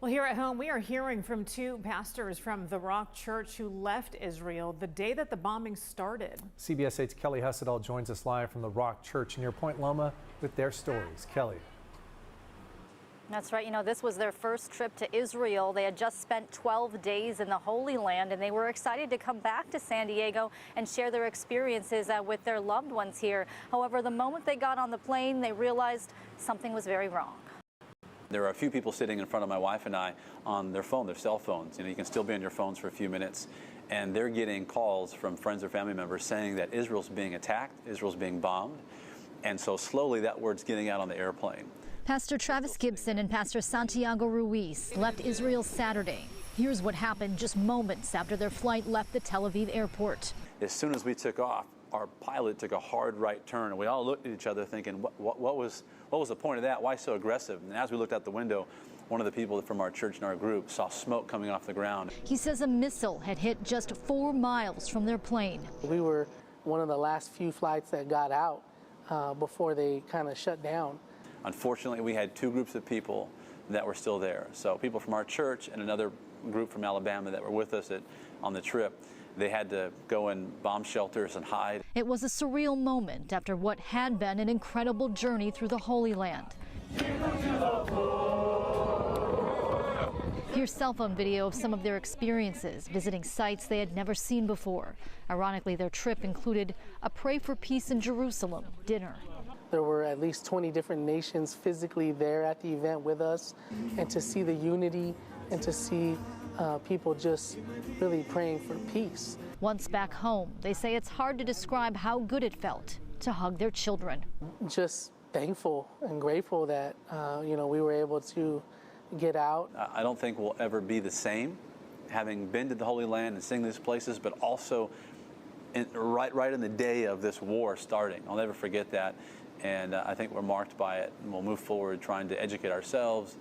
Well, here at home, we are hearing from two pastors from the Rock Church who left Israel the day that the bombing started. CBS 8's Kelly Hussedall joins us live from the Rock Church near Point Loma with their stories. Kelly. That's right. You know, this was their first trip to Israel. They had just spent 12 days in the Holy Land, and they were excited to come back to San Diego and share their experiences with their loved ones here. However, the moment they got on the plane, they realized something was very wrong. There are a few people sitting in front of my wife and I on their phone, their cell phones. You know, you can still be on your phones for a few minutes, and they're getting calls from friends or family members saying that Israel's being attacked, Israel's being bombed, and so slowly that word's getting out on the airplane. Pastor Travis Gibson and Pastor Santiago Ruiz left Israel Saturday. Here's what happened just moments after their flight left the Tel Aviv airport. As soon as we took off, our pilot took a hard right turn, and we all looked at each other thinking, what was the point of that? Why so aggressive? And as we looked out the window, one of the people from our church and our group saw smoke coming off the ground. He says a missile had hit just 4 miles from their plane. We were one of the last few flights that got out before they kind of shut down. Unfortunately, we had 2 groups of people that were still there. So people from our church and another group from Alabama that were with us on the trip, they had to go in bomb shelters and hide. It was a surreal moment after what had been an incredible journey through the Holy Land. Here's cell phone video of some of their experiences, visiting sites they had never seen before. Ironically, their trip included a Pray for Peace in Jerusalem dinner. There were at least 20 different nations physically there at the event with us, and to see the unity and to see people just really praying for peace. Once back home, they say it's hard to describe how good it felt to hug their children. Just thankful and grateful that we were able to get out. I don't think we'll ever be the same, having been to the Holy Land and seeing these places, but also right in the day of this war starting. I'll never forget that, and I think we're marked by it, and we'll move forward trying to educate ourselves,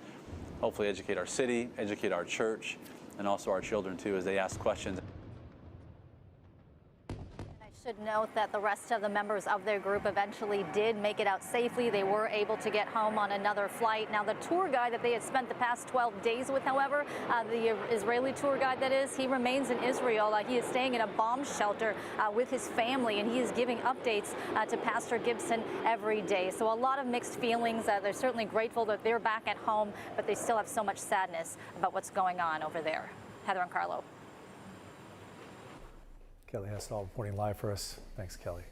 hopefully educate our city, educate our church, and also our children too as they ask questions. Should note that the rest of the members of their group eventually did make it out safely. They were able to get home on another flight. Now, the tour guide that they had spent the past 12 days with, however, the Israeli tour guide that is, he remains in Israel. He is staying in a bomb shelter with his family, and he is giving updates to Pastor Gibson every day. So a lot of mixed feelings. They're certainly grateful that they're back at home, but they still have so much sadness about what's going on over there. Heather and Carlo. Kelly Hussedall reporting live for us. Thanks, Kelly.